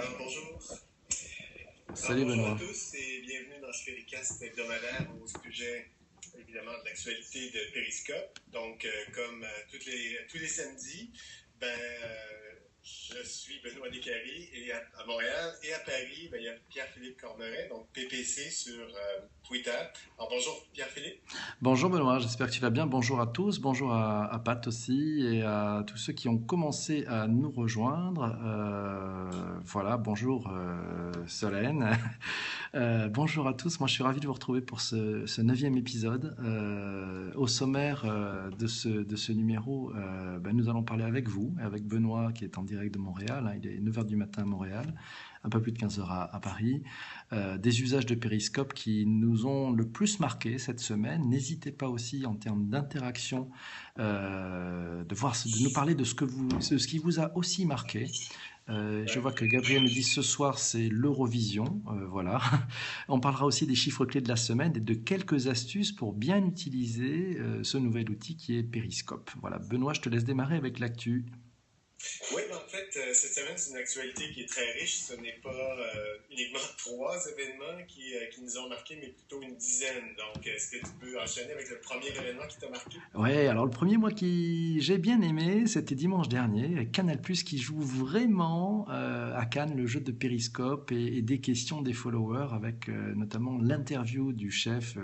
Alors bonjour. Alors Salut bonjour à Benoît. tous et bienvenue dans ce Péricast hebdomadaire au sujet évidemment de l'actualité de Périscope. Donc comme tous les samedis, je suis Benoît Descaries et à Montréal et à Paris, il y a Pierre-Philippe Corneret, donc PPC sur Twitter. Alors bonjour Pierre-Philippe. Bonjour Benoît, j'espère que tu vas bien. Bonjour à tous, bonjour à Pat aussi et à tous ceux qui ont commencé à nous rejoindre. Voilà, bonjour Solène. Bonjour à tous, moi je suis ravi de vous retrouver pour ce 9e épisode. Au sommaire de ce numéro, nous allons parler avec vous, avec Benoît qui est en direct de Montréal. Il est 9 heures du matin à Montréal, un peu plus de 15 heures à Paris. Des usages de Périscope qui nous ont le plus marqué cette semaine. N'hésitez pas aussi en termes d'interaction de nous parler de ce qui vous a aussi marqué. Je vois que Gabriel me dit ce soir c'est l'Eurovision, voilà. On parlera aussi des chiffres clés de la semaine et de quelques astuces pour bien utiliser ce nouvel outil qui est Periscope. Voilà, Benoît, je te laisse démarrer avec l'actu. Oui, mais en fait, cette semaine, c'est une actualité qui est très riche. Ce n'est pas uniquement trois événements qui nous ont marqué, mais plutôt une dizaine. Donc, est-ce que tu peux enchaîner avec le premier événement qui t'a marqué? Ouais, alors le premier mois qui j'ai bien aimé, c'était dimanche dernier, avec Canal+ qui joue vraiment à Cannes le jeu de Périscope et des questions des followers avec notamment l'interview du chef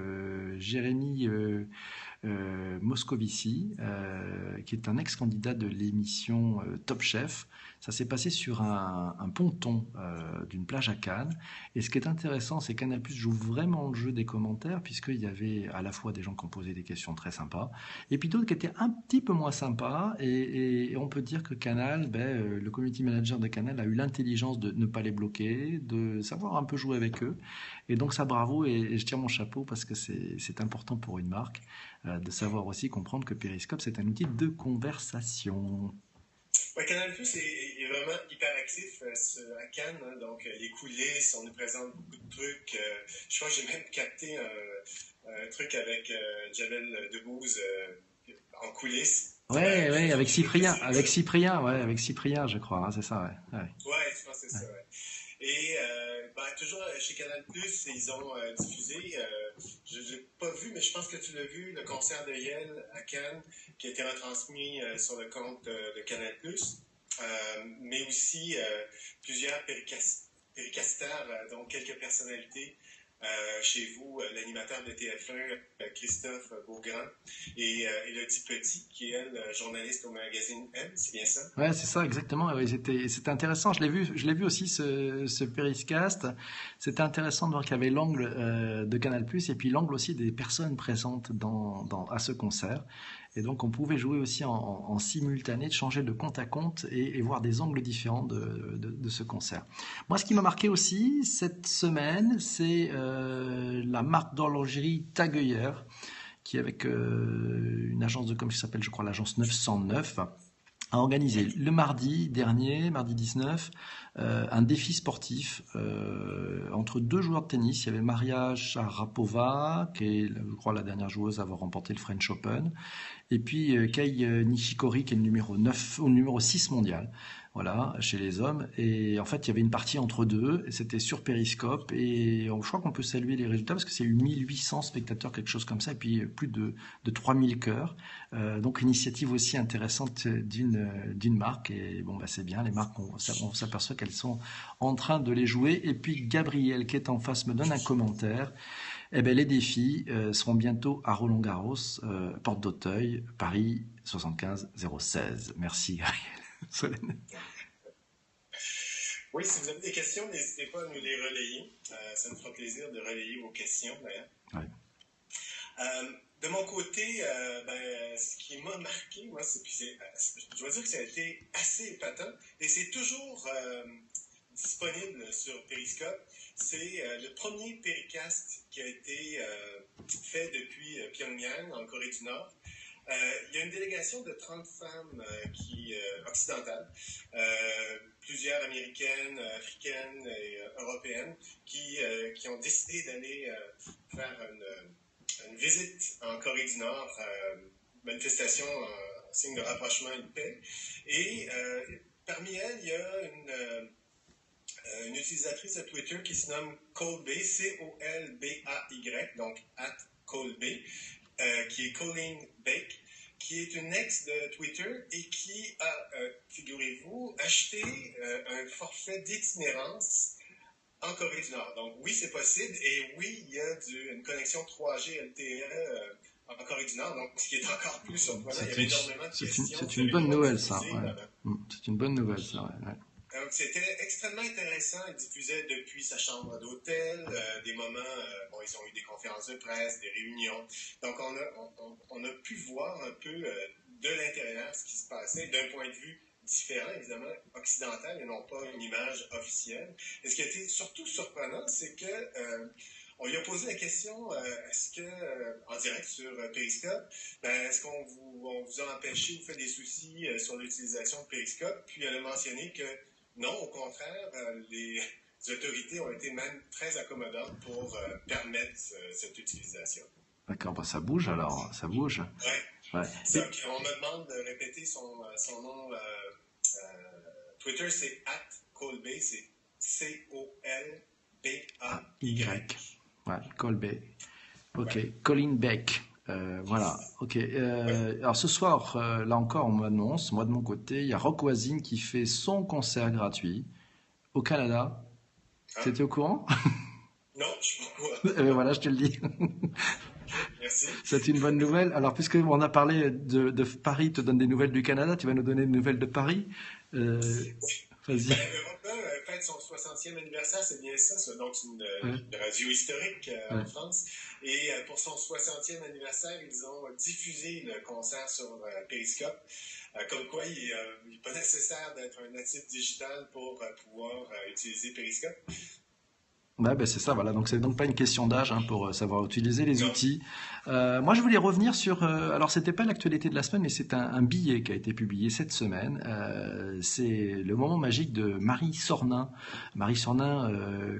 Jérémy Moscovici, qui est un ex-candidat de l'émission Top Chef. Ça s'est passé sur un ponton d'une plage à Cannes. Et ce qui est intéressant, c'est que Canal+ joue vraiment le jeu des commentaires, puisqu'il y avait à la fois des gens qui ont posé des questions très sympas, et puis d'autres qui étaient un petit peu moins sympas. Et on peut dire que Canal, le community manager de Canal a eu l'intelligence de ne pas les bloquer, de savoir un peu jouer avec eux. Et donc ça, bravo, et je tire mon chapeau parce que c'est important pour une marque de savoir aussi comprendre que Periscope, c'est un outil de conversation. Ouais, Canal Plus est vraiment hyper actif à Cannes, hein. Donc les coulisses, on nous présente beaucoup de trucs. Je crois que j'ai même capté un truc avec Jamel Debbouze en coulisses. Ouais, ouais, avec Je trouve que Cyprien, c'est rigolo. ouais, avec Cyprien, je crois, hein, c'est ça, ouais, ouais, Ouais, je pense que c'est ouais. ça, ouais. Et toujours chez Canal+, ils ont diffusé, je n'ai pas vu, mais je pense que tu l'as vu, le concert de Yel à Cannes, qui a été retransmis sur le compte de Canal+, mais aussi plusieurs péricasters, dont quelques personnalités. Chez vous, l'animateur de TF1, Christophe Beaugrand, et Elodie Petit, qui est, elle, journaliste au magazine M, c'est bien ça? Ouais, c'est ça, exactement. Ouais, c'était intéressant. Je l'ai vu aussi ce Periscast. C'était intéressant de voir qu'il y avait l'angle de Canal+, et puis l'angle aussi des personnes présentes à ce concert. Et donc, on pouvait jouer aussi en simultané, de changer de compte à compte et voir des angles différents de ce concert. Moi, ce qui m'a marqué aussi cette semaine, c'est la marque d'horlogerie Tagueyer, qui avec une agence de com qui s'appelle, je crois, l'agence 909, a organisé le mardi dernier, mardi 19, un défi sportif entre deux joueurs de tennis. Il y avait Maria Sharapova, qui est, je crois, la dernière joueuse à avoir remporté le French Open, et puis Kei Nishikori, qui est le numéro 9, ou numéro 6 mondial, voilà, chez les hommes. Et en fait, il y avait une partie entre deux, et c'était sur Periscope, et je crois qu'on peut saluer les résultats, parce que c'est eu 1800 spectateurs, quelque chose comme ça, et puis plus de 3000 cœurs. Donc, initiative aussi intéressante d'une marque, et bon, bah, c'est bien, les marques, on s'aperçoit qu'elles sont en train de les jouer. Et puis, Gabriel, qui est en face, me donne un commentaire. Eh ben, les défis seront bientôt à Roland-Garros, porte d'Auteuil, Paris 75 016. Merci, Gabriel. Oui, si vous avez des questions, n'hésitez pas à nous les relayer. Ça nous fera plaisir de relayer vos questions, d'ailleurs. Ouais. De mon côté, ce qui m'a marqué, moi, je dois dire que ça a été assez épatant, et c'est toujours disponible sur Periscope. C'est le premier Pericast qui a été fait depuis Pyongyang, en Corée du Nord. Il y a une délégation de 30 femmes occidentales, plusieurs américaines, africaines et européennes, qui ont décidé d'aller faire une visite en Corée du Nord, manifestation en signe de rapprochement et de paix. Et parmi elles, il y a une utilisatrice de Twitter qui se nomme Colbay, C-O-L-B-A-Y, donc @Colbay, qui est Colleen Bake, qui est une ex de Twitter et qui a, figurez-vous, acheté un forfait d'itinérance en Corée du Nord. Donc oui, c'est possible et oui, il y a une connexion 3G LTE en Corée du Nord, donc ce qui est encore plus surprenant. Il y avait énormément de questions. C'est une bonne nouvelle, ça. Ouais. C'est une bonne nouvelle, ça. Ouais. Donc, c'était extrêmement intéressant. Il diffusait depuis sa chambre d'hôtel des moments. Ils ont eu des conférences de presse, des réunions. Donc, on a pu voir un peu de l'intérieur ce qui se passait d'un point de vue différent, évidemment, occidental et non pas une image officielle. Et ce qui a été surtout surprenant, c'est que on lui a posé la question, est-ce que, en direct sur Periscope, est-ce qu'on vous a empêché ou fait des soucis sur l'utilisation de Periscope? Puis elle a mentionné que non, au contraire, les autorités ont été même très accommodantes pour permettre cette utilisation. D'accord, ça bouge alors, ça bouge. Ouais. On me demande de répéter son nom Twitter, c'est @Colbay, c'est C-O-L-B-A-Y. Ouais, Colbay. Ok, ouais. Colleen Beck. Voilà, ok. Alors ce soir, là encore, on m'annonce, moi de mon côté, il y a Rock Voisine qui fait son concert gratuit au Canada. T'étais au courant? Non, je suis pas au courant. Voilà, je te le dis. Merci. C'est une bonne nouvelle. Alors, puisqu'on a parlé de Paris, te donne des nouvelles du Canada, tu vas nous donner des nouvelles de Paris. Vas-y. Europa fête son 60e anniversaire, c'est bien ça, donc une radio historique en France. Et pour son 60e anniversaire, ils ont diffusé le concert sur Periscope. Comme quoi, il n'est pas nécessaire d'être un natif digital pour pouvoir utiliser Periscope. Ouais, c'est ça, voilà. Donc c'est donc pas une question d'âge pour savoir utiliser les outils. Moi, je voulais revenir sur. Alors, c'était pas l'actualité de la semaine, mais c'est un billet qui a été publié cette semaine. C'est le moment magique de Marie Sornin. Marie Sornin,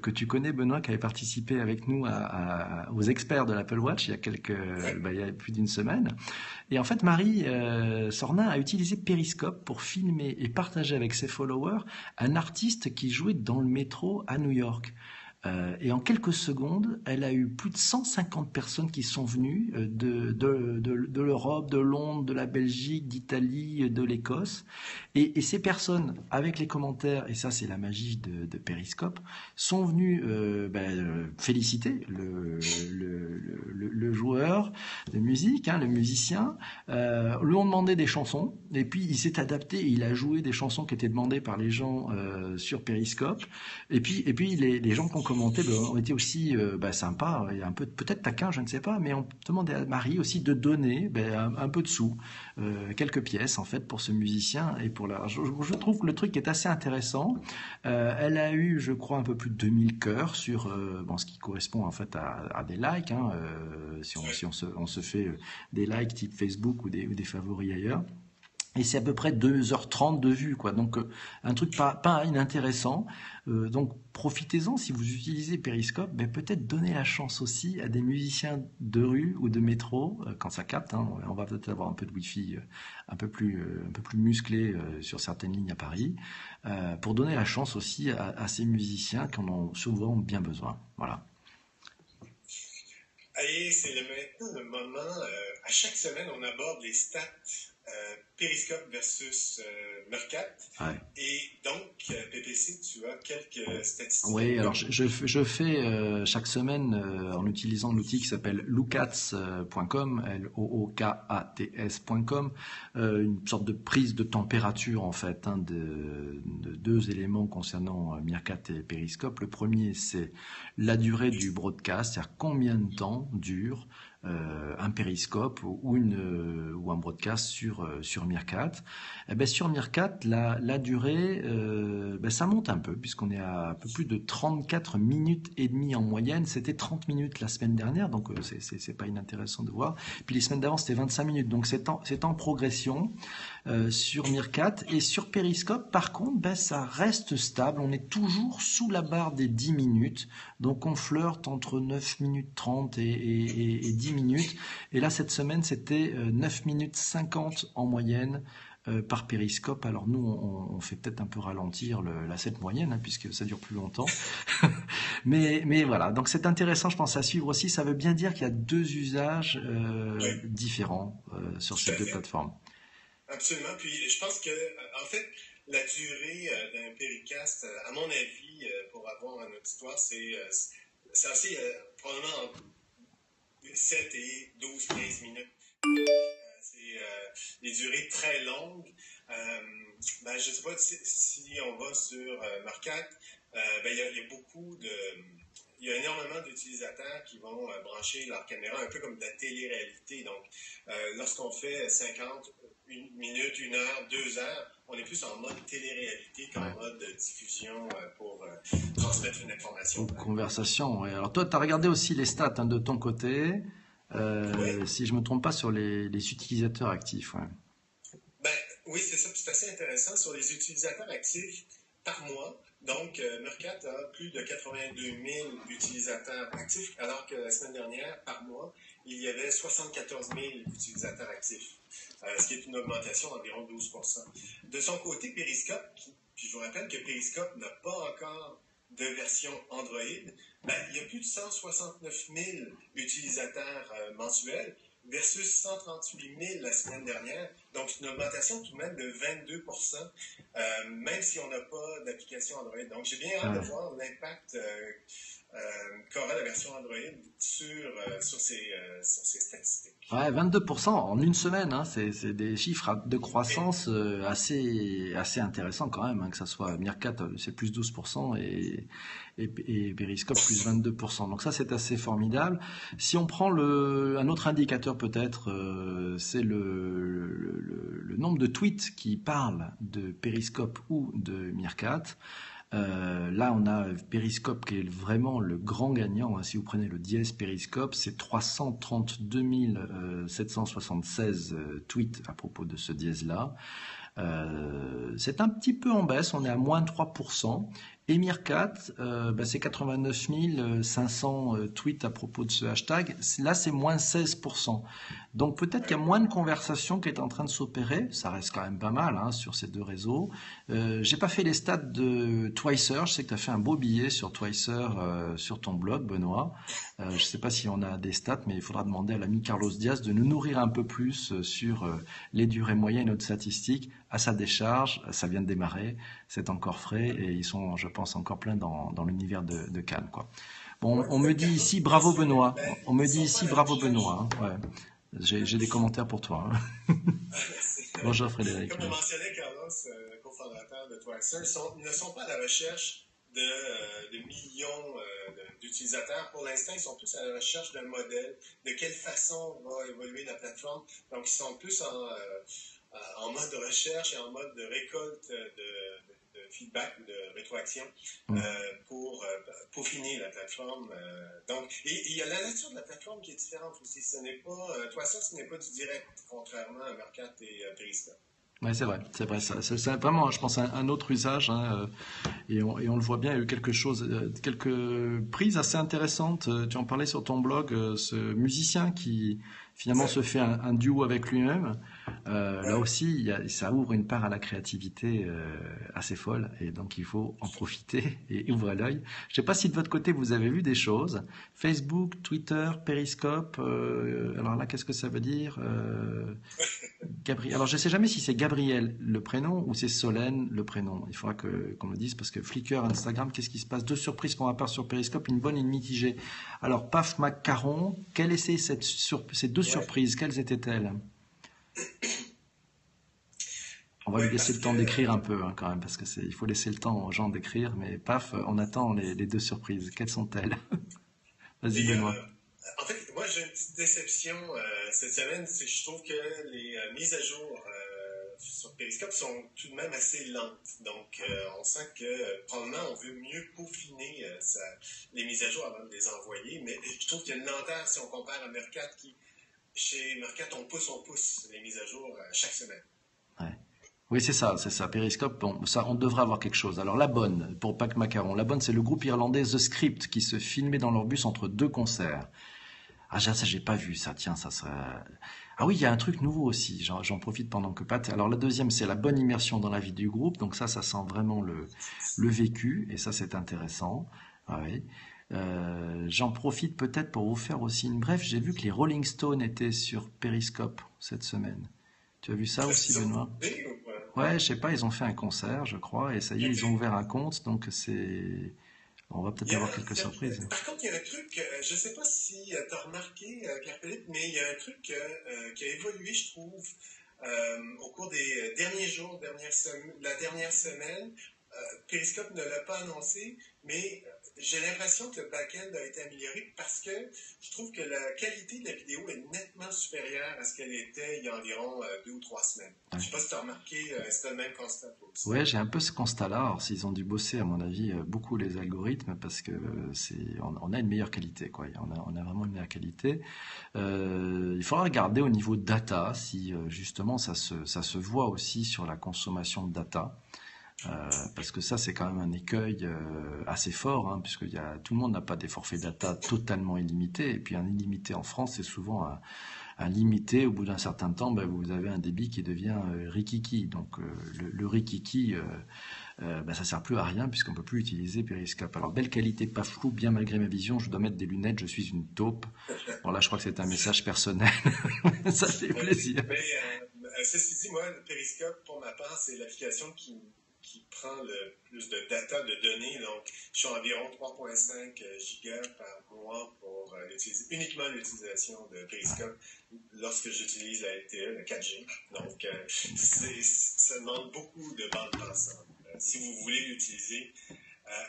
que tu connais, Benoît, qui avait participé avec nous aux experts de l'Apple Watch il y a il y a plus d'une semaine. Et en fait, Marie Sornin a utilisé Periscope pour filmer et partager avec ses followers un artiste qui jouait dans le métro à New York. Et en quelques secondes, elle a eu plus de 150 personnes qui sont venues de l'Europe, de Londres, de la Belgique, d'Italie, de l'Écosse. Et ces personnes, avec les commentaires, et ça c'est la magie de Periscope, sont venues féliciter le joueur de musique, le musicien, lui ont demandé des chansons, et puis il s'est adapté, il a joué des chansons qui étaient demandées par les gens sur Periscope, et puis les gens qui ont commenté ont été aussi sympas, il y a un peu peut-être taquin, je ne sais pas, mais on demandait à Marie aussi de donner un peu de sous, quelques pièces en fait pour ce musicien et pour je trouve que le truc est assez intéressant. Elle a eu, je crois, un peu plus de 2000 cœurs sur ce qui correspond en fait à des likes, si on se fait des likes type Facebook ou des favoris ailleurs. Et c'est à peu près 2h30 de vues, quoi. Donc, un truc pas inintéressant. Donc, profitez-en si vous utilisez Periscope. Peut-être donner la chance aussi à des musiciens de rue ou de métro, quand ça capte. On va peut-être avoir un peu de Wi-Fi un peu plus musclé sur certaines lignes à Paris, pour donner la chance aussi à ces musiciens qui en ont souvent bien besoin. Voilà. Et c'est maintenant le moment. À chaque semaine, on aborde les stats Periscope versus Meerkat. Ouais. Et donc, PPC, tu as quelques statistiques. Oui, alors je fais chaque semaine, en utilisant l'outil qui s'appelle lookats.com, Lookats.com, une sorte de prise de température en fait, de deux éléments concernant Meerkat et Periscope. Le premier, c'est la durée du broadcast, c'est-à-dire combien de temps dure un périscope ou un broadcast sur Meerkat. Sur Meerkat, la durée, ça monte un peu, puisqu'on est à un peu plus de 34 minutes et demie en moyenne. C'était 30 minutes la semaine dernière, donc c'est pas inintéressant de voir. Puis les semaines d'avant, c'était 25 minutes, donc c'est en progression sur Meerkat. Et sur Periscope, par contre, ça reste stable. On est toujours sous la barre des 10 minutes, donc on flirte entre 9 minutes 30 et 10 minutes. Et là, cette semaine, c'était 9 minutes 50 en moyenne par périscope. Alors nous, on fait peut-être un peu ralentir la cette moyenne, hein, puisque ça dure plus longtemps. Mais voilà, donc c'est intéressant, je pense, à suivre aussi. Ça veut bien dire qu'il y a deux usages Oui, différents sur tout ces à deux fait. plateformes. Absolument. Puis je pense que, en fait, la durée d'un péricast, à mon avis, pour avoir un auditoire, c'est assez, probablement entre 7 et 12, 15 minutes. C'est des durées très longues. Euh, je ne sais pas si on va sur Marcat, il y a beaucoup de. Il y a énormément d'utilisateurs qui vont brancher leur caméra, un peu comme de la télé-réalité. Donc, lorsqu'on fait 50 une minute, 1 heure, 2 heures, on est plus en mode télé-réalité qu'en Ouais. mode diffusion pour transmettre une information. Ou conversation, ouais. Alors toi, tu as regardé aussi les stats, hein, de ton côté, Oui, si je me trompe pas, sur les utilisateurs actifs. Ouais. ben, oui, c'est ça. C'est assez intéressant sur les utilisateurs actifs par mois. Donc, Meerkat a plus de 82 000 utilisateurs actifs, alors que la semaine dernière, par mois, il y avait 74 000 utilisateurs actifs, ce qui est une augmentation d'environ 12%. De son côté, Periscope, puis je vous rappelle que Periscope n'a pas encore de version Android, il y a plus de 169 000 utilisateurs mensuels versus 138 000 la semaine dernière. Donc, c'est une augmentation tout de même de 22%, même si on n'a pas d'application Android. Donc, j'ai bien hâte de Ouais. voir l'impact qu'aura la version Android sur ces statistiques. Ouais, 22% en une semaine, hein, c'est des chiffres de Et, croissance assez intéressants quand même, hein, que ça soit Meerkat, c'est plus 12% et Periscope plus 22%. Donc ça, c'est assez formidable. Si on prend un autre indicateur peut-être, c'est le nombre de tweets qui parlent de Periscope ou de Meerkat. Là, on a Periscope qui est vraiment le grand gagnant, hein. Si vous prenez le dièse Periscope, c'est 332 776 tweets à propos de ce dièse-là. C'est un petit peu en baisse, on est à moins de 3%. Et Meerkat, c'est 89 500 tweets à propos de ce hashtag. Là, c'est moins 16%. Donc peut-être qu'il y a moins de conversations qui est en train de s'opérer. Ça reste quand même pas mal, hein, sur ces deux réseaux. J'ai pas fait les stats de Twicer. Je sais que tu as fait un beau billet sur Twicer sur ton blog, Benoît. Je sais pas si on a des stats, mais il faudra demander à l'ami Carlos Diaz de nous nourrir un peu plus sur les durées moyennes de statistiques. À sa décharge, ça vient de démarrer, c'est encore frais et ils sont, je pense, encore plein dans l'univers de Cannes, quoi. Bon, ouais, on me dit Carlos ici le bravo mentionnait, Benoît. On ils me ne dit sont pas ici à la bravo recherche. Benoît, hein. Ouais. J'ai des commentaires pour toi, hein. Bonjour Frédéric. Comme le mentionnait Carlos, cofondateur de Twicer, ils ne sont pas à la recherche de millions d'utilisateurs. Pour l'instant, ils sont plus à la recherche d'un modèle, de quelle façon va évoluer la plateforme. Donc, ils sont plus en mode de recherche et en mode de récolte de feedback ou de rétroaction Mm. pour peaufiner la plateforme. Donc, et il y a la nature de la plateforme qui est différente aussi. Twicer, ce n'est pas du direct, contrairement à Meerkat et Periscope. Ouais, c'est vrai, ça. C'est vraiment, je pense, un autre usage, hein, et on le voit bien, il y a eu quelque chose, quelques prises assez intéressantes. Tu en parlais sur ton blog, ce musicien qui finalement Ouais, se fait un duo avec lui-même. Là ouais. aussi, ça ouvre une part à la créativité assez folle, et donc il faut en profiter et ouvrir l'œil. Je ne sais pas si de votre côté vous avez vu des choses. Facebook, Twitter, Periscope. Alors là, qu'est-ce que ça veut dire? Gabriel. Alors, je ne sais jamais si c'est Gabriel le prénom ou c'est Solène le prénom. Il faudra qu'on me dise parce que Flickr, Instagram, qu'est-ce qui se passe? Deux surprises pour ma part sur Periscope, une bonne et une mitigée. Alors, Paf Macaron, quelles étaient ces deux Ouais. surprises? Quelles étaient-elles? On va lui Ouais, laisser parce le que temps d'écrire un peu, hein, quand même, parce que il faut laisser le temps aux gens d'écrire. Mais paf, on attend les deux surprises. Quelles sont-elles? Vas-y, Et, Benoît. en fait, moi, j'ai une petite déception cette semaine, c'est que je trouve que les mises à jour sur Periscope sont tout de même assez lentes. Donc, on sent que probablement on veut mieux peaufiner les mises à jour avant de les envoyer. Mais je trouve qu'il y a une lenteur si on compare à Meerkat qui, chez Meerkat, on pousse les mises à jour chaque semaine. Ouais. Oui, c'est ça, c'est ça. Periscope, bon, ça, on devrait avoir quelque chose. Alors, la bonne, pour Pac Macaron, la bonne, c'est le groupe irlandais The Script qui se filmait dans leur bus entre deux concerts. Ah, ça, j'ai pas vu ça. Tiens, ça serait. Ah oui, il y a un truc nouveau aussi, j'en profite pendant que Pat. Alors la deuxième, c'est la bonne immersion dans la vie du groupe, donc ça sent vraiment le vécu, et ça c'est intéressant. Ah oui. J'en profite peut-être pour vous faire aussi une bref. J'ai vu que les Rolling Stones étaient sur Periscope cette semaine. Tu as vu ça Est-ce aussi, qu'ils ont Benoît? trouvé ou pas? Ouais, je sais pas, ils ont fait un concert, je crois, et ça y est, ils ont Ok. ouvert un compte, donc c'est... On va peut-être avoir quelques surprises. Par contre, il y a un truc, je ne sais pas si tu as remarqué, Pierre-Philippe, mais il y a un truc qui a évolué, je trouve, au cours des derniers jours, la dernière semaine. Periscope ne l'a pas annoncé, mais j'ai l'impression que le back-end a été amélioré parce que je trouve que la qualité de la vidéo est nettement supérieure à ce qu'elle était il y a environ 2 ou 3 semaines. Je ne sais pas si tu as remarqué, si tu as le même constat toi aussi. Ouais, j'ai un peu ce constat-là. Alors, s'ils ont dû bosser, à mon avis, beaucoup les algorithmes, parce que on a une meilleure qualité, quoi. On a vraiment une meilleure qualité. Il faudra regarder au niveau data, si justement ça se voit aussi sur la consommation de data. Parce que ça, c'est quand même un écueil assez fort, hein, puisque tout le monde n'a pas des forfaits data totalement illimités. Et puis un illimité en France, c'est souvent un limité. Au bout d'un certain temps, ben, vous avez un débit qui devient rikiki. Donc le rikiki, ben, ça sert plus à rien puisqu'on peut plus utiliser Periscope. Alors belle qualité, pas flou, bien malgré ma vision. Je dois mettre des lunettes. Je suis une taupe. Bon là, je crois que c'est un message personnel. Ça fait plaisir. Mais ceci dit, moi, le Periscope, pour ma part, c'est l'application qui prend le plus de data, de données. Donc, je suis environ 3,5 gigas par mois pour uniquement l'utilisation de Periscope lorsque j'utilise la LTE, le 4G. Donc, ça demande beaucoup de bande passante si vous voulez l'utiliser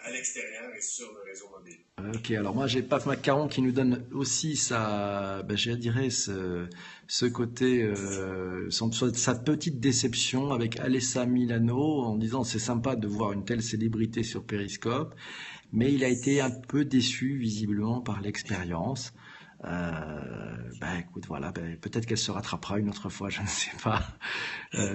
à l'extérieur et sur le réseau mobile. Ok, alors moi j'ai Paf Macaron qui nous donne aussi sa, ben, je dirais ce côté, sa petite déception avec Alessa Milano en disant c'est sympa de voir une telle célébrité sur Periscope, mais il a été un peu déçu visiblement par l'expérience. Ben écoute, voilà, ben, peut-être qu'elle se rattrapera une autre fois, je ne sais pas,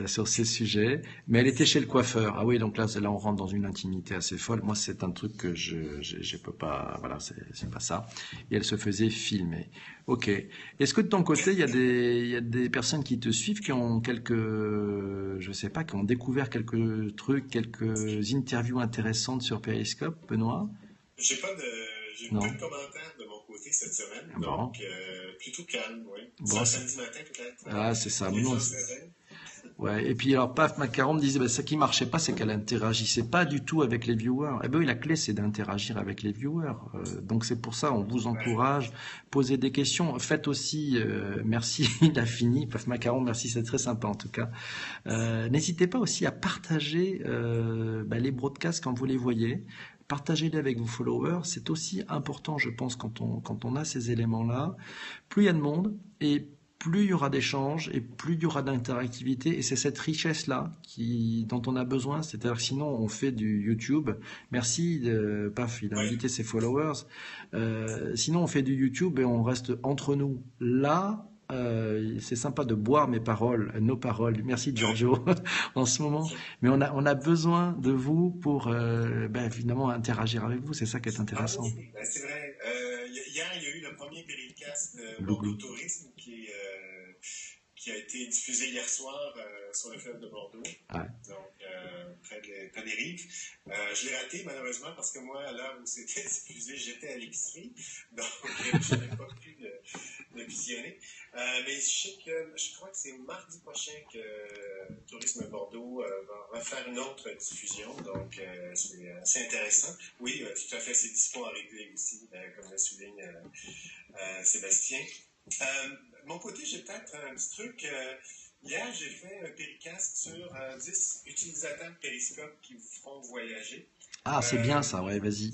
sur ces sujets. Mais elle était chez le coiffeur. Ah oui, donc là on rentre dans une intimité assez folle. Moi, c'est un truc que je peux pas, voilà, c'est pas ça. Et elle se faisait filmer. Ok. Est-ce que de ton côté, il y a des personnes qui te suivent, qui ont quelques, je sais pas, qui ont découvert quelques trucs, quelques interviews intéressantes sur Periscope, Benoît? J'ai pas de, j'ai peu Non? de commentaires de mon côté cette semaine, Bon. donc plutôt calme, oui. C'est Bon, un samedi matin peut-être. ah, c'est ça. Les Non, gens se réveillent. ouais. Et puis alors, paf, Macaron me disait, bah, ce qui marchait pas, c'est qu'elle interagissait pas du tout avec les viewers. Eh ben oui, la clé, c'est d'interagir avec les viewers. Donc c'est pour ça, on vous Ouais. encourage, posez des questions. Faites aussi, merci, il a fini, paf, Macaron, merci, c'est très sympa en tout cas. N'hésitez pas aussi à partager bah, les broadcasts quand vous les voyez. Partagez-les avec vos followers. C'est aussi important, je pense, quand on a ces éléments-là. Plus il y a de monde et plus il y aura d'échanges et plus il y aura d'interactivité. Et c'est cette richesse-là dont on a besoin. C'est-à-dire que sinon, on fait du YouTube. Merci, paf, il a Ouais. invité ses followers. Sinon, on fait du YouTube et on reste entre nous. Là, c'est sympa de boire mes paroles, nos paroles. Merci Giorgio en ce moment. Mais on a besoin de vous pour ben, évidemment interagir avec vous. C'est ça qui est Ah intéressant. oui, ben, c'est vrai. Hier, il y a eu le premier péricast de Bordeaux Glouglou. Tourisme qui a été diffusé hier soir sur le fleuve de Bordeaux, Ouais. donc près des rives. Je l'ai raté malheureusement parce que moi, à l'heure où c'était diffusé, j'étais à l'épicerie, donc je n'ai pas pu le visionner. Mais je crois que c'est mardi prochain que Tourisme Bordeaux va faire une autre diffusion, donc c'est assez intéressant. Oui, tout à fait, c'est dispo à régler aussi, comme le souligne Sébastien. De mon côté, j'ai peut-être un petit truc. Hier, j'ai fait un péricast sur 10 utilisateurs de Periscope qui vous feront voyager. Ah, c'est bien Euh, ça, ouais, vas-y.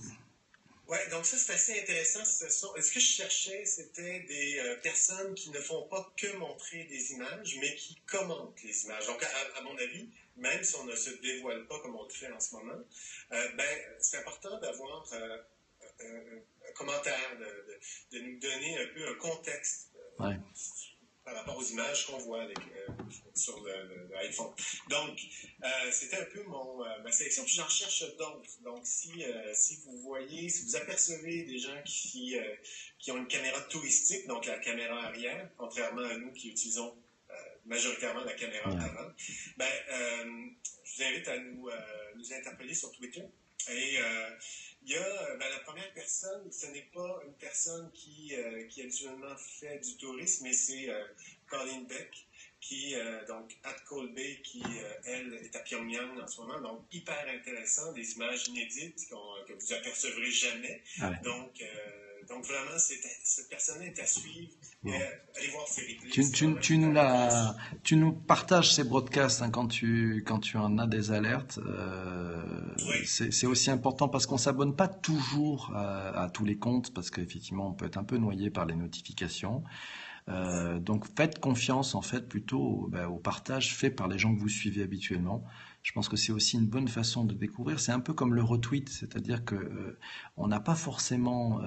Ouais, donc ça, c'est assez intéressant. Ce que je cherchais, c'était des personnes qui ne font pas que montrer des images, mais qui commentent les images. Donc, à mon avis, même si on ne se dévoile pas comme on le fait en ce moment, ben, c'est important d'avoir un commentaire, de nous donner un peu un contexte Ouais. par rapport aux images qu'on voit sur l'iPhone. Donc, c'était un peu ma sélection. Puis j'en cherche d'autres. Donc, si vous voyez, si vous apercevez des gens qui ont une caméra touristique, donc la caméra arrière, contrairement à nous qui utilisons majoritairement la caméra avant, je vous invite à nous interpeller sur Twitter. Et il y a la première personne, ce n'est pas une personne qui habituellement fait du tourisme, mais c'est Colleen Beck, donc @Colbay, qui elle est à Pyongyang en ce moment, donc hyper intéressant, des images inédites que vous apercevrez jamais. Ah ouais. Donc vraiment, cette personne est à suivre. Bon. Allez voir ses replays. Tu nous partages ces broadcasts quand tu en as des alertes. Oui. C'est aussi important parce qu'on s'abonne pas toujours à tous les comptes parce qu'effectivement on peut être un peu noyé par les notifications. Donc faites confiance en fait plutôt au partage fait par les gens que vous suivez habituellement. Je pense que c'est aussi une bonne façon de découvrir. C'est un peu comme le retweet, c'est-à-dire que on n'a pas forcément,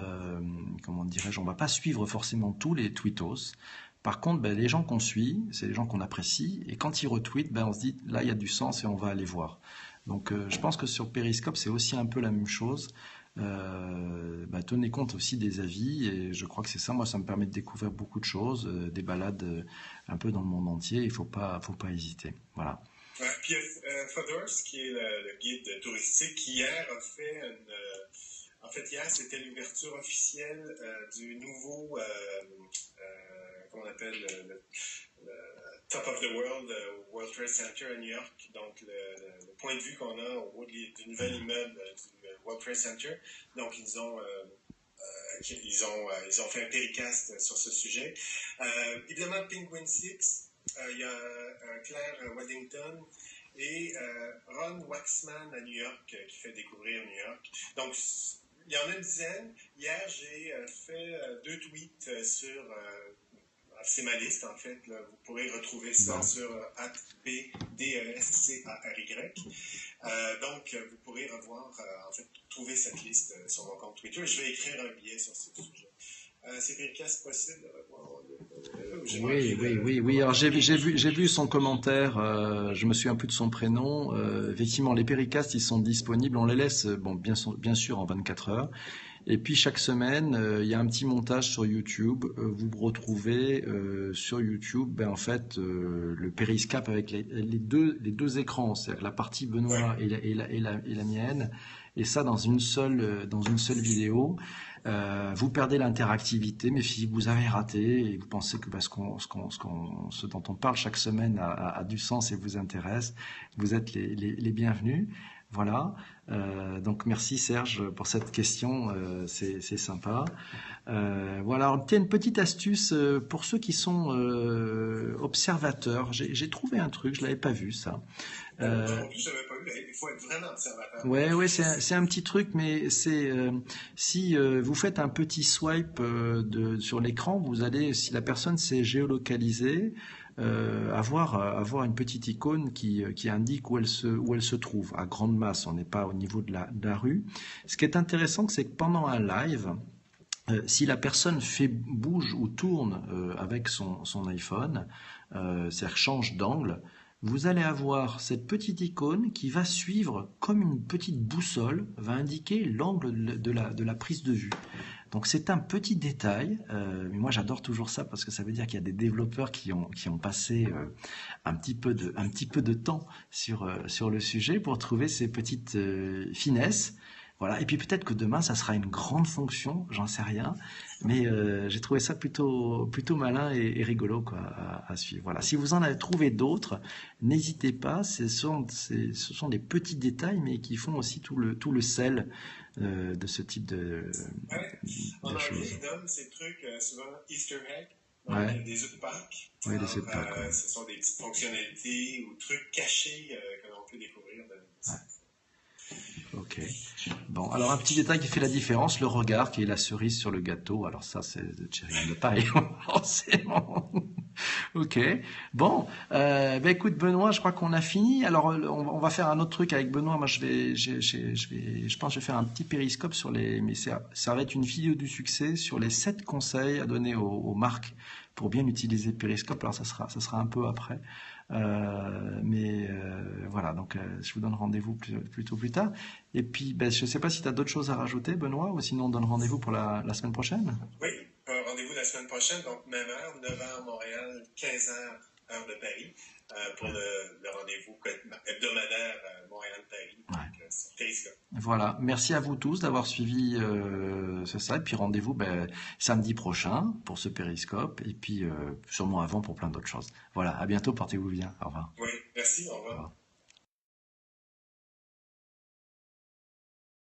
comment dirais-je, on va pas suivre forcément tous les tweetos. Par contre, les gens qu'on suit, c'est les gens qu'on apprécie, et quand ils retweetent, on se dit là il y a du sens et on va aller voir. Donc je pense que sur Periscope c'est aussi un peu la même chose. Tenez compte aussi des avis et je crois que c'est ça, moi ça me permet de découvrir beaucoup de choses, des balades un peu dans le monde entier, il faut pas hésiter, voilà. Ouais, puis Fodors, qui est le guide touristique, qui hier a fait en fait hier c'était l'ouverture officielle du nouveau comment on appelle le Top of the World, World Trade Center à New York, donc le point de vue qu'on a au haut du nouvel immeuble du World Trade Center. Donc ils ont fait un péricast sur ce sujet. Évidemment, Penguin Six, il y a Claire Waddington et Ron Waxman à New York qui fait découvrir New York. Donc il y en a une dizaine. Hier, j'ai fait 2 tweets sur c'est ma liste, en fait. Là. Vous pourrez retrouver ça sur @BDESCARY. Donc, vous pourrez revoir, en fait, trouver cette liste sur mon compte Twitter. Je vais écrire un billet sur ce sujet. C'est Péricast possible de revoir. Oui. Alors j'ai vu son commentaire. Je me souviens plus de son prénom. Effectivement, les Péricasts, ils sont disponibles. On les laisse, bien sûr, en 24 heures. Et puis chaque semaine, il y a un petit montage sur YouTube. Vous retrouvez sur YouTube, en fait, le périscope avec les deux écrans, c'est-à-dire la partie Benoît et la mienne, et ça dans une seule vidéo. Vous perdez l'interactivité, mais si vous avez raté et vous pensez que ce dont on parle chaque semaine a du sens et vous intéresse, vous êtes les bienvenus. Voilà, donc merci Serge pour cette question, c'est sympa. Voilà, alors, une petite astuce pour ceux qui sont observateurs. J'ai trouvé un truc, je l'avais pas vu ça. Non plus, je l'avais pas vu, mais il faut être vraiment observateur. Ouais, c'est un petit truc, mais c'est si vous faites un petit swipe sur l'écran, vous allez, si la personne s'est géolocalisée, avoir une petite icône qui indique où elle se trouve à grande masse. On n'est pas au niveau de la rue. Ce qui est intéressant, c'est que pendant un live, si la personne bouge ou tourne avec son iPhone, c'est-à-dire change d'angle, vous allez avoir cette petite icône qui va suivre comme une petite boussole, va indiquer l'angle de la prise de vue. Donc c'est un petit détail, mais moi j'adore toujours ça parce que ça veut dire qu'il y a des développeurs qui ont passé un petit peu de temps sur le sujet pour trouver ces petites finesses. Voilà. Et puis peut-être que demain ça sera une grande fonction, j'en sais rien, mais j'ai trouvé ça plutôt malin et rigolo quoi, à suivre. Voilà. Si vous en avez trouvé d'autres, n'hésitez pas. Ce sont des petits détails, mais qui font aussi tout le sel de ce type de en choses. anglais, ils donnent ces trucs souvent Easter egg, donc des œufs de Pâques. Oui, des œufs de Pâques. Ce sont des petites fonctionnalités ou trucs cachés que l'on peut découvrir. Ok. Bon, alors un petit détail qui fait la différence, le regard qui est la cerise sur le gâteau. Alors ça, c'est de Cherry on the Pie, forcément. Ok. Bon, écoute Benoît, je crois qu'on a fini. Alors on va faire un autre truc avec Benoît. Moi je pense que je vais faire un petit périscope sur mais ça va être une vidéo du succès sur les 7 conseils à donner aux marques pour bien utiliser Périscope. Alors ça sera un peu après. Voilà, donc je vous donne rendez-vous plutôt plus tard. Et puis je ne sais pas si tu as d'autres choses à rajouter Benoît, ou sinon on donne rendez-vous pour la semaine prochaine. Oui, rendez-vous la semaine prochaine, donc même heure, 9h Montréal, 15h heure de Paris, pour le rendez-vous hebdomadaire Montréal-Paris, Ouais. donc sur Périscope. Voilà, merci à vous tous d'avoir suivi ça. Et puis rendez-vous samedi prochain pour ce périscope. Et puis sûrement avant pour plein d'autres choses. Voilà, à bientôt, portez-vous bien. Au revoir. Oui, merci, au Au revoir. revoir.